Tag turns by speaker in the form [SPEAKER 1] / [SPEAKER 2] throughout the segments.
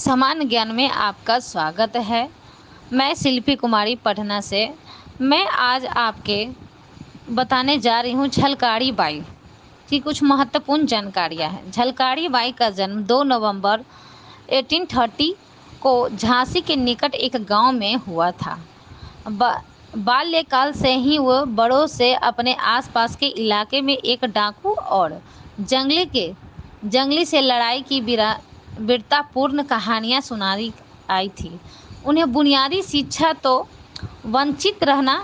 [SPEAKER 1] सामान्य ज्ञान में आपका स्वागत है। मैं शिल्पी कुमारी पटना से। मैं आज आपके बताने जा रही हूँ झलकारी बाई की कुछ महत्वपूर्ण जानकारियाँ हैं। झलकारी बाई का जन्म 2 नवंबर 1830 को झांसी के निकट एक गांव में हुआ था। बाल्यकाल से ही वह बड़ों से अपने आसपास के इलाके में एक डाकू और जंगली से लड़ाई की वीरतापूर्ण कहानियाँ सुनाई आई थी। उन्हें बुनियादी शिक्षा तो वंचित रहना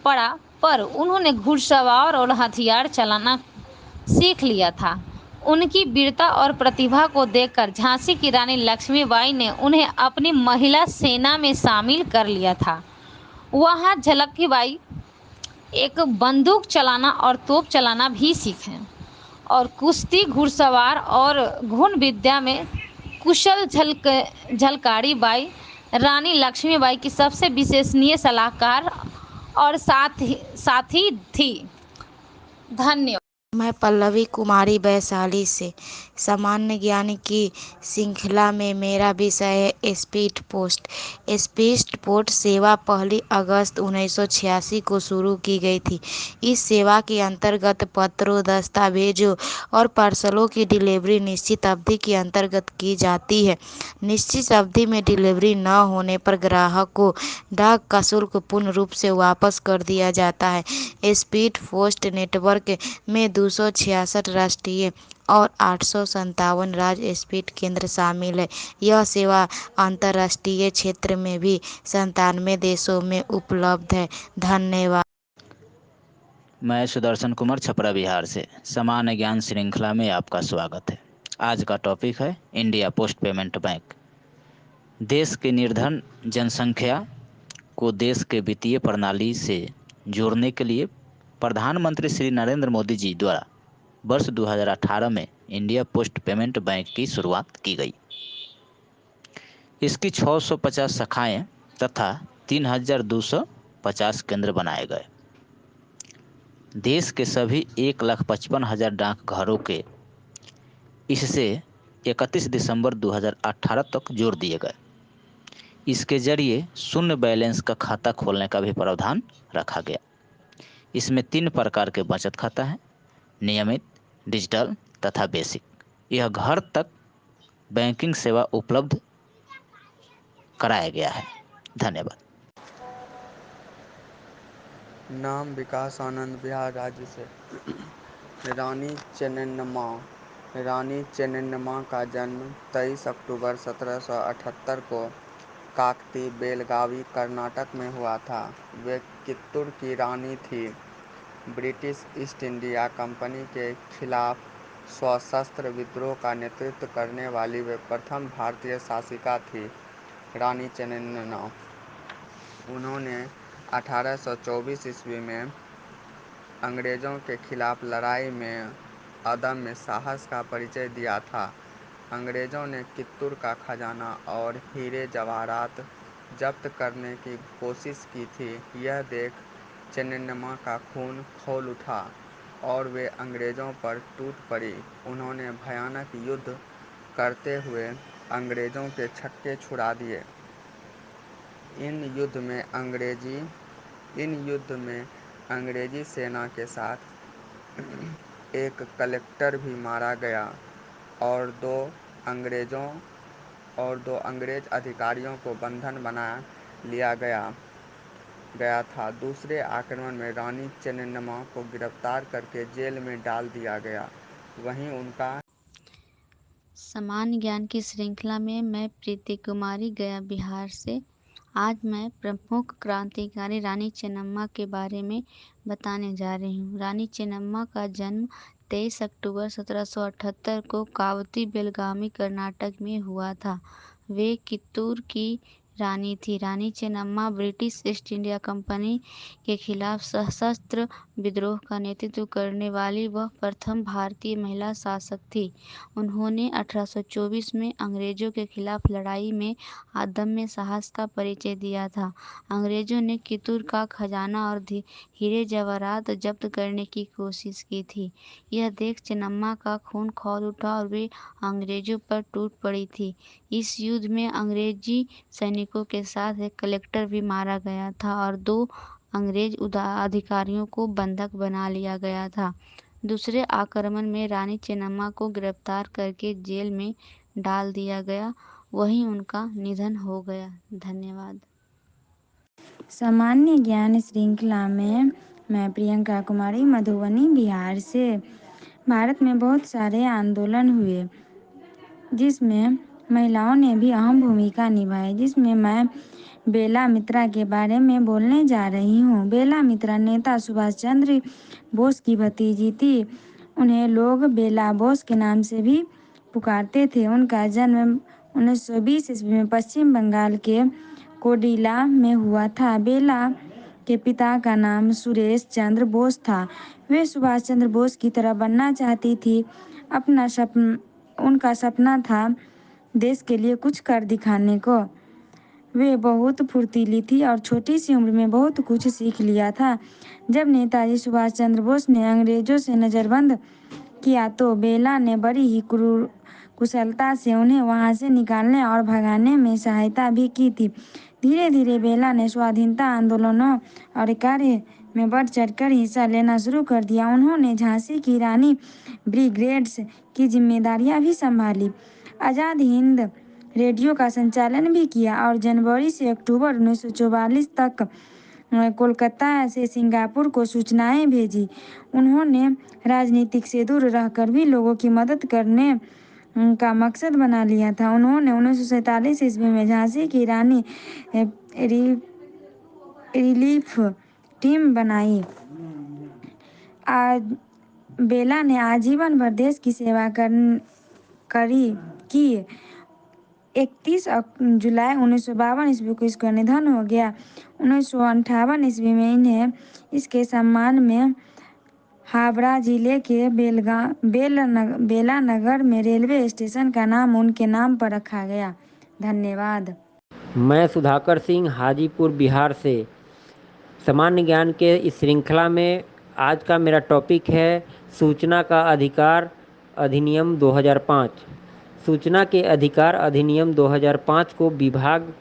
[SPEAKER 1] पड़ा, पर उन्होंने घुड़सवार और हथियार चलाना सीख लिया था। उनकी वीरता और प्रतिभा को देखकर झांसी की रानी लक्ष्मीबाई ने उन्हें अपनी महिला सेना में शामिल कर लिया था। वहाँ झलकीबाई एक बंदूक चलाना और तोप चलाना भी सीखे और कुश्ती, घुड़सवार और घुड़ विद्या में कुशल झलकारी बाई रानी लक्ष्मीबाई की सबसे विश्वसनीय सलाहकार और साथी थी। धन्यवाद।
[SPEAKER 2] मैं पल्लवी कुमारी वैशाली से। सामान्य ज्ञान की श्रृंखला में मेरा विषय है स्पीड पोस्ट। स्पीड पोस्ट सेवा 1 अगस्त 1986 को शुरू की गई थी। इस सेवा के अंतर्गत पत्रों, दस्तावेजों और पार्सलों की डिलीवरी निश्चित अवधि के अंतर्गत की जाती है। निश्चित अवधि में डिलीवरी न होने पर ग्राहक को डाक का शुल्क पूर्ण रूप से वापस कर दिया जाता है। स्पीड पोस्ट नेटवर्क में 266 राष्ट्रीय और 857 राज्य स्पीड केंद्र शामिल है। यह सेवा अंतर्राष्ट्रीय क्षेत्र में भी 97 देशों में उपलब्ध है। धन्यवाद।
[SPEAKER 3] मैं सुदर्शन कुमार छपरा बिहार से। सामान्य ज्ञान श्रृंखला में आपका स्वागत है। आज का टॉपिक है इंडिया पोस्ट पेमेंट बैंक। देश के निर्धन जनसंख्या को देश के वित्तीय प्रणाली से जोड़ने के लिए प्रधानमंत्री श्री नरेंद्र मोदी जी द्वारा वर्ष 2018 में इंडिया पोस्ट पेमेंट बैंक की शुरुआत की गई। इसकी 650 शाखाएं तथा 3250 केंद्र बनाए गए। देश के सभी 1,55,000 डाकघरों के इससे 31 दिसंबर 2018 तक जोड़ दिए गए। इसके जरिए शून्य बैलेंस का खाता खोलने का भी प्रावधान रखा गया। इसमें 3 प्रकार के बचत खाता है: नियमित, डिजिटल तथा बेसिक। यह घर तक बैंकिंग सेवा उपलब्ध कराया गया है। धन्यवाद।
[SPEAKER 4] नाम विकास आनंद, बिहार राज्य से। रानी चेन्नम्मा का जन्म 23 अक्टूबर 1778 को काकती, बेलगावी, कर्नाटक में हुआ था। वे कित्तूर की रानी थी। ब्रिटिश ईस्ट इंडिया कंपनी के खिलाफ सशस्त्र विद्रोह का नेतृत्व करने वाली वे प्रथम भारतीय शासिका थी। रानी चेन्नम्मा उन्होंने 1824 ईस्वी में अंग्रेज़ों के खिलाफ लड़ाई में अदम्य साहस का परिचय दिया था। अंग्रेज़ों ने कित्तूर का खजाना और हीरे जवाहरात जब्त करने की कोशिश की थी। यह देख चेन्नम्मा का खून खौल उठा और वे अंग्रेज़ों पर टूट पड़ी। उन्होंने भयानक युद्ध करते हुए अंग्रेज़ों के छक्के छुड़ा दिए। इन युद्ध में अंग्रेज़ी सेना के साथ एक कलेक्टर भी मारा गया और दो अंग्रेज़ अधिकारियों को बंधक बना लिया गया था। दूसरे आक्रमण में रानी चेन्नम्मा को गिरफ्तार करके जेल में डाल दिया गया। वहीं उनका
[SPEAKER 5] सामान्य ज्ञान की श्रृंखला में मैं प्रीति कुमारी, गया बिहार से। आज मैं प्रमुख क्रांतिकारी रानी चेन्नम्मा के बारे में बताने जा रही हूँ। रानी चेन्नम्मा का जन्म 23 अक्टूबर 1778 को कावती, बेलगावी, कर्नाटक में हुआ था। वे कित्तूर की रानी थी। रानी Chennamma British East India Company के खिलाफ सशस्त्र विद्रोह का नेतृत्व करने वाली वह प्रथम भारतीय महिला शासक थी। उन्होंने 1824 में अंग्रेजों के खिलाफ लड़ाई में अदम्य साहस का परिचय दिया था। अंग्रेजों ने कित्तूर का खजाना और हीरे जवाहरात जब्त करने की कोशिश की थी। यह देख चेन्नम्मा का खून खौल उठा और वे अंग्रेजों पर टूट पड़ी थी। इस युद्ध में अंग्रेजी सैनिकों के साथ एक कलेक्टर भी मारा गया था और 2 अंग्रेज अधिकारियों को बंधक बना लिया गया था। दूसरे आक्रमण में रानी चेन्नम्मा को गिरफ्तार करके जेल में डाल दिया गया, वहीं उनका निधन हो गया। धन्यवाद।
[SPEAKER 2] सामान्य ज्ञान श्रृंखला में मैं प्रियंका कुमारी, मधुबनी, बिहार से। भारत में बहुत सारे आंदोलन हुए जिसमें महिलाओं ने भी अहम भूमिका निभाई, जिसमें मैं बेला मित्रा के बारे में बोलने जा रही हूँ। बेला मित्रा नेता सुभाष चंद्र बोस की भतीजी थी। उन्हें लोग बेला बोस के नाम से भी पुकारते थे। उनका जन्म 1920 ईस्वी में पश्चिम बंगाल के कोडिला में हुआ था। बेला के पिता का नाम सुरेश चंद्र बोस था। वे सुभाष चंद्र बोस की तरह बनना चाहती थी। उनका सपना था देश के लिए कुछ कर दिखाने को। वे बहुत फुर्तीली थी और छोटी सी उम्र में बहुत कुछ सीख लिया था। जब नेताजी सुभाष चंद्र बोस ने अंग्रेजों से नज़रबंद किया तो बेला ने बड़ी ही कुशलता से उन्हें वहां से निकालने और भगाने में सहायता भी की थी। धीरे धीरे बेला ने स्वाधीनता आंदोलनों और कार्य में बढ़ चढ़कर हिस्सा लेना शुरू कर दिया। उन्होंने झांसी की रानी ब्रिगेड्स की जिम्मेदारियां भी संभाली, आज़ाद हिंद रेडियो का संचालन भी किया और जनवरी से अक्टूबर 1944 तक कोलकाता से सिंगापुर को सूचनाएं भेजी। उन्होंने राजनीतिक से दूर रहकर भी लोगों की मदद करने का मकसद बना लिया था। उन्होंने 1947 ईस्वी में झांसी की रानी रिलीफ टीम बनाई। आज बेला ने आजीवन भर देश की सेवा की। 31 जुलाई 1952 ईस्वी को इसका निधन हो गया। 1958 ईस्वी में इन्हें इसके सम्मान में हावड़ा जिले के बेलानगर में रेलवे स्टेशन का नाम उनके नाम पर रखा गया। धन्यवाद।
[SPEAKER 6] मैं सुधाकर सिंह, हाजीपुर, बिहार से। सामान्य ज्ञान के इस श्रृंखला में आज का मेरा टॉपिक है सूचना का अधिकार अधिनियम 2005। सूचना के अधिकार अधिनियम 2005 को विभाग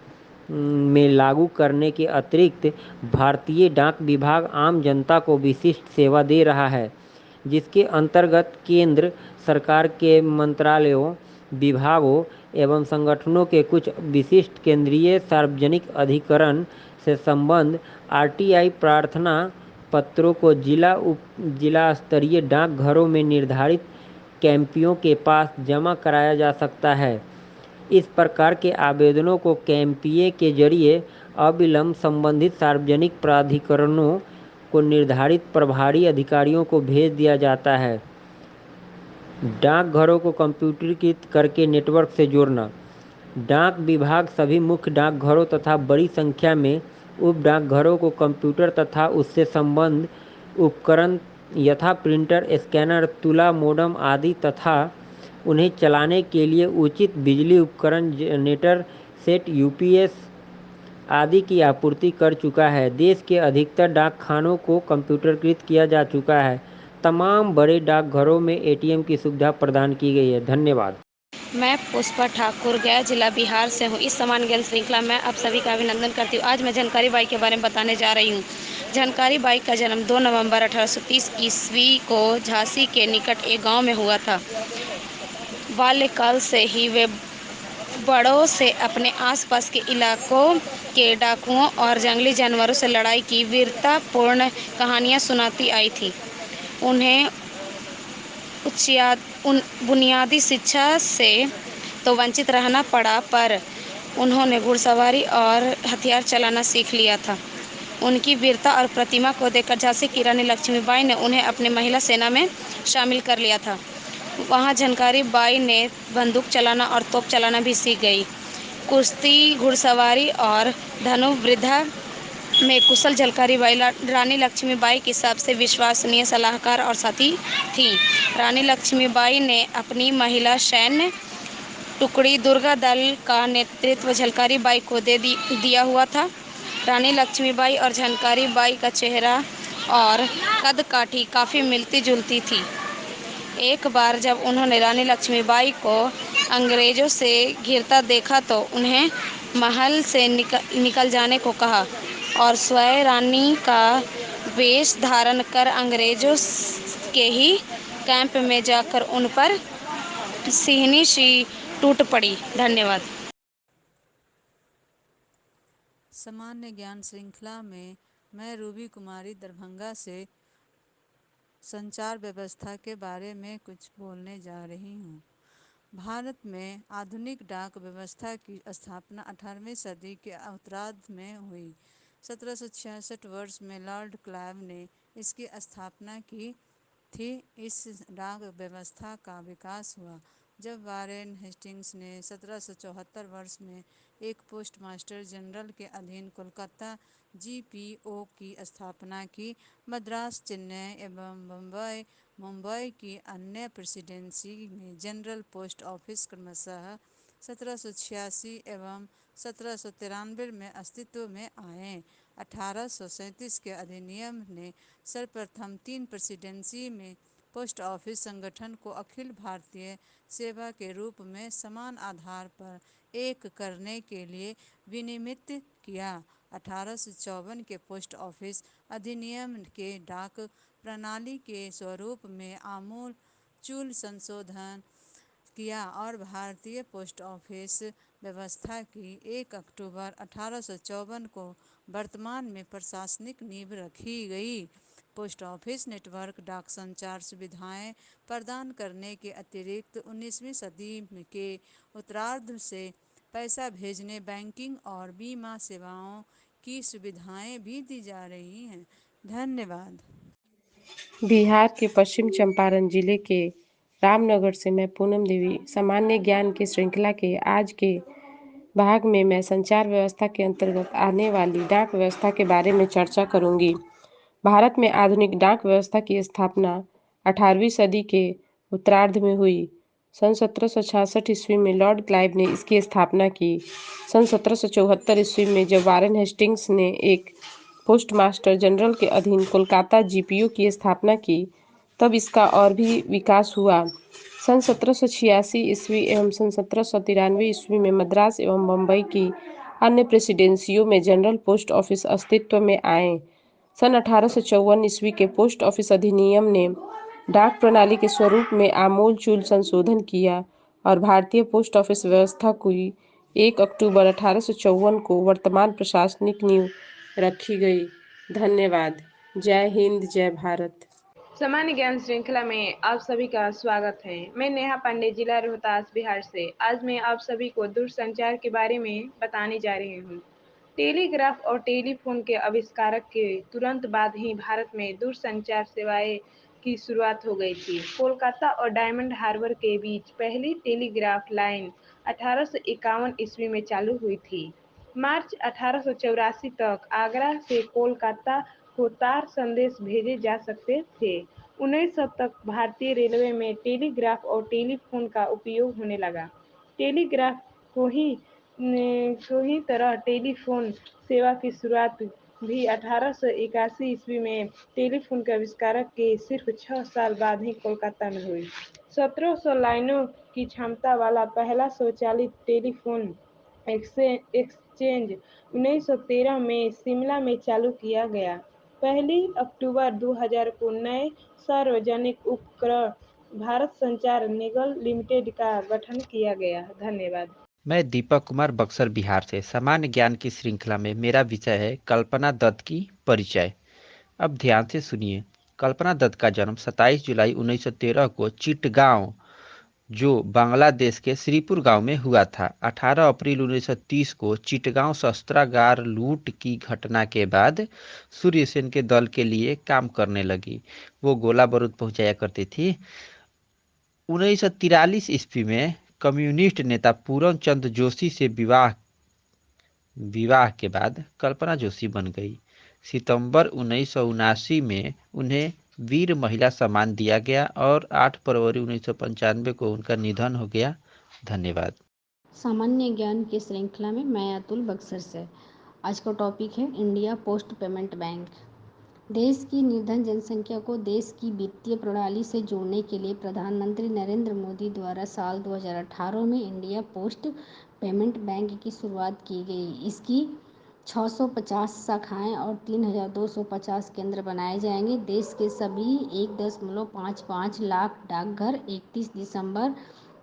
[SPEAKER 6] में लागू करने के अतिरिक्त भारतीय डाक विभाग आम जनता को विशिष्ट सेवा दे रहा है, जिसके अंतर्गत केंद्र सरकार के मंत्रालयों, विभागों एवं संगठनों के कुछ विशिष्ट केंद्रीय सार्वजनिक अधिकरण से संबद्ध आरटीआई प्रार्थना पत्रों को जिला स्तरीय डाकघरों में निर्धारित कैंपियों के पास जमा कराया जा सकता है। इस प्रकार के आवेदनों को कैंपिये के जरिए अविलंब संबंधित सार्वजनिक प्राधिकरणों को निर्धारित प्रभारी अधिकारियों को भेज दिया जाता है। डाकघरों को कंप्यूटरीकृत करके नेटवर्क से जोड़ना। डाक विभाग सभी मुख्य डाकघरों तथा बड़ी संख्या में उप डाकघरों को कंप्यूटर तथा उससे संबद्ध उपकरण यथा प्रिंटर, स्कैनर, तुला, मोडम आदि तथा उन्हें चलाने के लिए उचित बिजली उपकरण, जनरेटर सेट, यूपीएस आदि की आपूर्ति कर चुका है। देश के अधिकतर डाकखानों को कंप्यूटरीकृत किया जा चुका है। तमाम बड़े डाकघरों में एटीएम की सुविधा प्रदान की गई है। धन्यवाद।
[SPEAKER 7] मैं पुष्पा ठाकुर, गया जिला, बिहार से हूँ। इस सामान्य ज्ञान श्रृंखला में आप सभी का अभिनंदन करती हूँ। आज मैं जानकारी बाई के बारे में बताने जा रही हूँ। जानकारी बाई का जन्म 2 नवंबर 1830 ईस्वी को झांसी के निकट एक गांव में हुआ था। बाल्यकाल से ही वे बड़ों से अपने आसपास के इलाकों के डाकुओं और जंगली जानवरों से लड़ाई की वीरतापूर्ण कहानियाँ सुनाती आई थी। उन्हें बुनियादी शिक्षा से तो वंचित रहना पड़ा, पर उन्होंने घुड़सवारी और हथियार चलाना सीख लिया था। उनकी वीरता और प्रतिभा को देखकर झांसी की रानी लक्ष्मीबाई ने उन्हें अपने महिला सेना में शामिल कर लिया था। वहां जानकारी बाई ने बंदूक चलाना और तोप चलाना भी सीख गई। कुश्ती, घुड़सवारी और धनुर्विद्या में कुशल झलकारी बाई रानी लक्ष्मीबाई की सबसे विश्वसनीय सलाहकार और साथी थीं। रानी लक्ष्मीबाई ने अपनी महिला सैन्य टुकड़ी दुर्गा दल का नेतृत्व झलकारी बाई को दिया हुआ था। रानी लक्ष्मीबाई और झलकारी बाई का चेहरा और कद-काठी काफ़ी मिलती-जुलती थी। एक बार जब उन्होंने रानी लक्ष्मीबाई को अंग्रेजों से घिरता देखा तो उन्हें महल से निकल जाने को कहा और स्वयं रानी का वेश धारण कर अंग्रेजों के ही कैंप में जाकर उन पर सिहनी सी टूट पड़ी। धन्यवाद।
[SPEAKER 8] सामान्य ज्ञान श्रृंखला में मैं रूबी कुमारी दरभंगा से संचार व्यवस्था के बारे में कुछ बोलने जा रही हूँ। भारत में आधुनिक डाक व्यवस्था की स्थापना 18वीं सदी के उत्तरार्ध में हुई। 1766 वर्ष में लॉर्ड क्लाइव ने इसकी स्थापना की थी। इस डाक व्यवस्था का विकास हुआ जब वारेन हेस्टिंग्स ने 1774 वर्ष में एक पोस्ट मास्टर जनरल के अधीन कोलकाता जीपीओ की स्थापना की। मद्रास, चेन्नई एवं मुंबई की अन्य प्रेसिडेंसी में जनरल पोस्ट ऑफिस क्रमशः 1786 एवं 1793 में अस्तित्व में आए। 1837 के अधिनियम ने सर्वप्रथम 3 प्रेसिडेंसी में पोस्ट ऑफिस संगठन को अखिल भारतीय सेवा के रूप में समान आधार पर एक करने के लिए विनियमित किया। 1854 के पोस्ट ऑफिस अधिनियम के डाक प्रणाली के स्वरूप में आमूल संशोधन किया और भारतीय पोस्ट ऑफिस व्यवस्था की 1 अक्टूबर 1854 को वर्तमान में प्रशासनिक नींव रखी गई। पोस्ट ऑफिस नेटवर्क डाक संचार सुविधाएं प्रदान करने के अतिरिक्त 19वीं सदी के उत्तरार्ध से पैसा भेजने, बैंकिंग और बीमा सेवाओं की सुविधाएं भी दी जा रही हैं। धन्यवाद।
[SPEAKER 9] बिहार के पश्चिम चंपारण जिले के रामनगर से मैं पूनम देवी सामान्य ज्ञान की श्रृंखला के आज के भाग में मैं संचार व्यवस्था के अंतर्गत आने वाली डाक व्यवस्था के बारे में चर्चा करूंगी। भारत में आधुनिक डाक व्यवस्था की स्थापना 18वीं सदी के उत्तरार्ध में हुई। सन 1766 ईस्वी में लॉर्ड क्लाइव ने इसकी स्थापना की। सन 1774 ईस्वी में जब वारेन हेस्टिंग्स ने एक पोस्ट मास्टर जनरल के अधीन कोलकाता जीपीओ की स्थापना की, तब इसका और भी विकास हुआ। सन 1786 ईस्वी एवं सन 1793 ईस्वी में मद्रास एवं बम्बई की अन्य प्रेसिडेंसियों में जनरल पोस्ट ऑफिस अस्तित्व में आए। सन 1854 ईस्वी के पोस्ट ऑफिस अधिनियम ने डाक प्रणाली के स्वरूप में आमूल-चूल संशोधन किया और भारतीय पोस्ट ऑफिस व्यवस्था की 1 अक्टूबर 1854 को वर्तमान प्रशासनिक नींव रखी गई। धन्यवाद। जय हिंद, जय भारत।
[SPEAKER 10] सामान्य ज्ञान श्रृंखला में आप सभी का स्वागत है। मैं नेहा पांडे, जिला रोहतास, बिहार से। आज मैं आप सभी को दूरसंचार के बारे में बताने जा रही हूँ। टेलीग्राफ और टेलीफोन के आविष्कारक के तुरंत बाद ही भारत में दूरसंचार सेवाएं की शुरुआत हो गई थी। कोलकाता और डायमंड हार्बर के बीच पहली टेलीग्राफ लाइन 1851 ईस्वी में चालू हुई थी। मार्च 1884 तक आगरा से कोलकाता को तार संदेश भेजे जा सकते थे। 1900 तक भारतीय रेलवे में टेलीग्राफ और टेलीफोन का उपयोग होने लगा। टेलीग्राफ को ही तरह टेलीफोन सेवा की शुरुआत भी 1881 ईस्वी में टेलीफोन के आविष्कार के सिर्फ 6 साल बाद ही कोलकाता में हुई। 1700 लाइनों की क्षमता वाला पहला स्वचालित टेलीफोन एक्सचेंज 1913 में शिमला में चालू किया गया। 1 अक्टूबर 2000 को नए सार्वजनिक उपक्रम भारत संचार निगम लिमिटेड का गठन किया गया। धन्यवाद।
[SPEAKER 11] मैं दीपक कुमार, बक्सर, बिहार से। सामान्य ज्ञान की श्रृंखला में मेरा विषय है कल्पना दत्त की परिचय। अब ध्यान से सुनिए। कल्पना दत्त का जन्म 27 जुलाई 1913 को चिटगांव, जो बांग्लादेश के श्रीपुर गांव में हुआ था। 18 अप्रैल 1930 को चिटगांव शस्त्रागार लूट की घटना के बाद सूर्य सेन के दल के लिए काम करने लगी। वो गोला बारूद पहुंचाया करती थी। 1943 ईस्वी में कम्युनिस्ट नेता पूरन चंद्र जोशी से विवाह के बाद कल्पना जोशी बन गई। सितंबर 1979 में उन्हें वीर महिला सम्मान दिया गया और 8 फरवरी 1995 को उनका निधन हो गया। धन्यवाद।
[SPEAKER 7] सामान्य ज्ञान की श्रृंखला में मैं अतुल बक्सर से। आज का टॉपिक है इंडिया पोस्ट पेमेंट बैंक। देश की निर्धन जनसंख्या को देश की वित्तीय प्रणाली से जोड़ने के लिए प्रधानमंत्री नरेंद्र मोदी द्वारा साल 2018 में इंडिया पोस्ट पेमेंट बैंक की शुरुआत की गई। इसकी 650 शाखाएं और 3,250 केंद्र बनाए जाएंगे। देश के सभी 1.55 लाख डाकघर 31 दिसंबर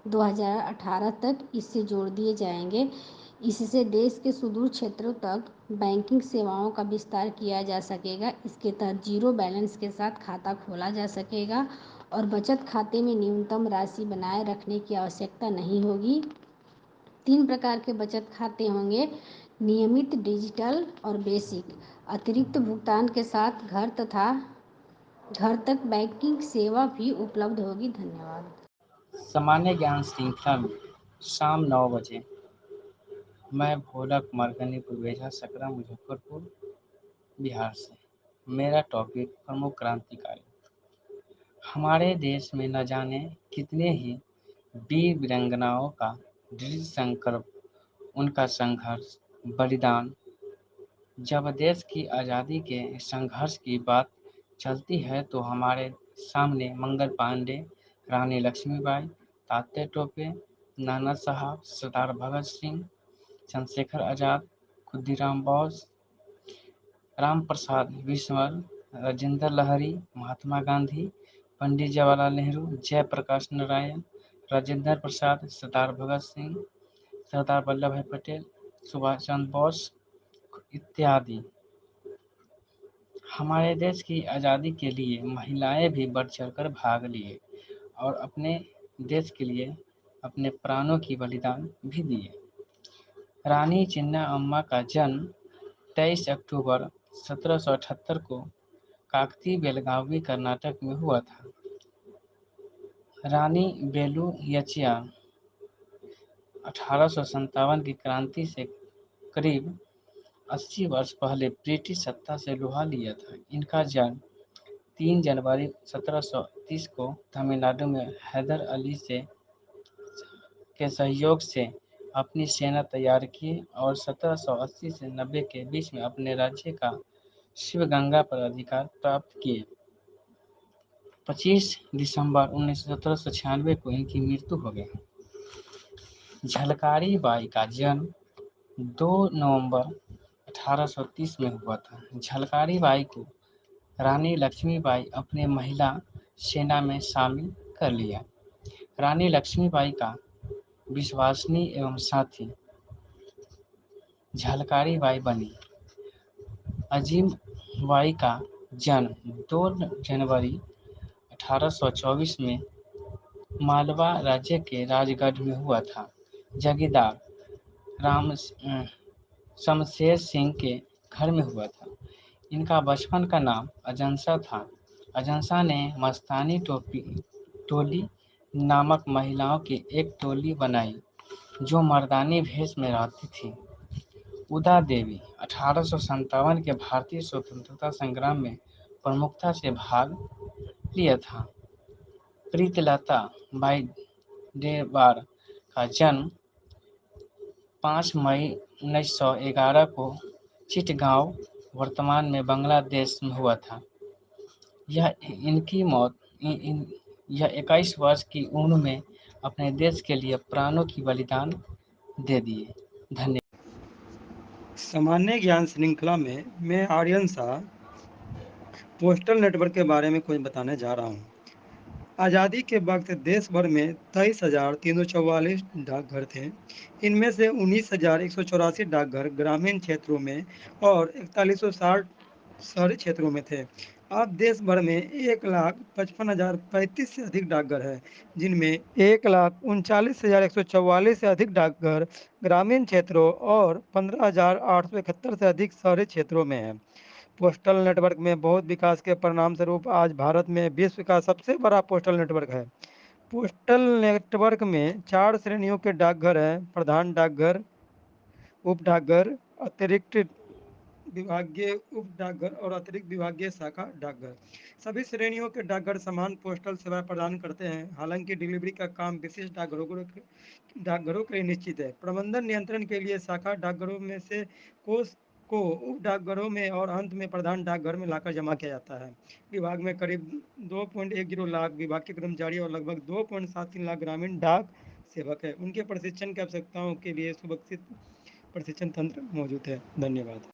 [SPEAKER 7] 2018 तक इससे जोड़ दिए जाएंगे। इससे देश के सुदूर क्षेत्रों तक बैंकिंग सेवाओं का विस्तार किया जा सकेगा। इसके तहत जीरो बैलेंस के साथ खाता खोला जा सकेगा और बचत खाते में न्यूनतम राशि बनाए रखने की आवश्यकता नहीं होगी। 3 प्रकार के बचत खाते होंगे: नियमित, डिजिटल और बेसिक। अतिरिक्त भुगतान के साथ घर तक बैंकिंग सेवा भी उपलब्ध होगी। धन्यवाद।
[SPEAKER 12] सामान्य ज्ञान श्रृंखला में शाम 9 बजे मैं भोला कुमार गनीपुर बेझा सकरा मुजफ्फरपुर बिहार से। मेरा टॉपिक प्रमुख क्रांतिकारी। हमारे देश में न जाने कितने ही वीर वीरांगनाओं का दृढ़ संकल्प, उनका संघर्ष, बलिदान। जब देश की आज़ादी के संघर्ष की बात चलती है तो हमारे सामने मंगल पांडे, रानी लक्ष्मीबाई, तात्या टोपे, नाना साहब, सरदार भगत सिंह, चंद्रशेखर आज़ाद, खुदीराम बोस, राम प्रसाद बिस्मिल, राजेंद्र लहरी, महात्मा गांधी, पंडित जवाहरलाल नेहरू, जयप्रकाश नारायण, राजेंद्र प्रसाद, सरदार भगत सिंह, सरदार वल्लभ भाई पटेल, सुभाष चंद्र बोस इत्यादि। हमारे देश की आज़ादी के लिए महिलाएं भी बढ़ चढ़कर भाग लिए और अपने देश के लिए अपने प्राणों की बलिदान भी दिए। रानी चिन्ना अम्मा का जन्म 23 अक्टूबर 1778 को काकती बेलगावी कर्नाटक में हुआ था। रानी बेलू यचिया 1857 की क्रांति से करीब 80 वर्ष पहले ब्रिटिश सत्ता से लुहा लिया था। इनका जन्म 3 जनवरी 1730 को तमिलनाडु में हैदर अली के सहयोग से अपनी सेना तैयार की और 1780 से 90 के बीच में अपने राज्य का शिवगंगा पर अधिकार प्राप्त किए। 25 दिसंबर 1796 को इनकी मृत्यु हो गई। झलकारी बाई का जन्म 2 नवंबर 1830 में हुआ था। झलकारी बाई को रानी लक्ष्मीबाई अपने महिला सेना में शामिल कर लिया। रानी लक्ष्मीबाई का विश्वसनीय एवं साथी झलकारी बाई बनी। अजीम बाई का जन्म 2 जनवरी 1824 में मालवा राज्य के राजगढ़ में हुआ था। जगीरदार राम शमशेर सिंह के घर में हुआ था। इनका बचपन का नाम अजंसा था। अजंसा ने मस्तानी टोली नामक महिलाओं की एक टोली बनाई जो मर्दानी भेष में रहती थी। उदा देवी 1857 के भारतीय स्वतंत्रता संग्राम में प्रमुखता से भाग लिया था। प्रीतिलता बाई डेबार का जन्म 5 मई 1911 को चिटगांव वर्तमान में बांग्लादेश में हुआ था। यह 21 वर्ष की उम्र में अपने देश के लिए प्राणों की बलिदान दे दिए। धन्यवाद।
[SPEAKER 13] सामान्य ज्ञान श्रृंखला में मैं आर्यन शाह पोस्टल नेटवर्क के बारे में कुछ बताने जा रहा हूँ। आज़ादी के वक्त देश भर में 23,344 डाकघर थे। इनमें से 19,184 डाकघर ग्रामीण क्षेत्रों में और 4160 शहरी क्षेत्रों में थे। अब देश भर में 1,55,035 से अधिक डाकघर है, जिनमें 1,39,144 से अधिक डाकघर ग्रामीण क्षेत्रों और 15,871 से अधिक शहरी क्षेत्रों में है। पोस्टल नेटवर्क में बहुत विकास के परिणाम स्वरूप आज भारत में विश्व का सबसे बड़ा पोस्टल नेटवर्क है। पोस्टल नेटवर्क में 4 श्रेणियों के डाकघर हैं: प्रधान डाकघर, उप डाकघर, अतिरिक्त विभागीय उप डाकघर और अतिरिक्त विभागीय शाखा डाकघर। सभी श्रेणियों के डाकघर समान पोस्टल सेवा प्रदान करते हैं, हालांकि डिलीवरी का काम विशिष्ट डाकघरों के लिए निश्चित है। प्रबंधन नियंत्रण के लिए शाखा डाकघरों में से कोष को उप डाकघरों में और अंत में प्रधान डाकघर में लाकर जमा किया जाता है। विभाग में करीब 2.10 लाख विभागीय कर्मचारी और लगभग 2.73 लाख ग्रामीण डाक सेवक है। उनके प्रशिक्षण की आवश्यकताओं के लिए सुरक्षित प्रशिक्षण तंत्र मौजूद है। धन्यवाद।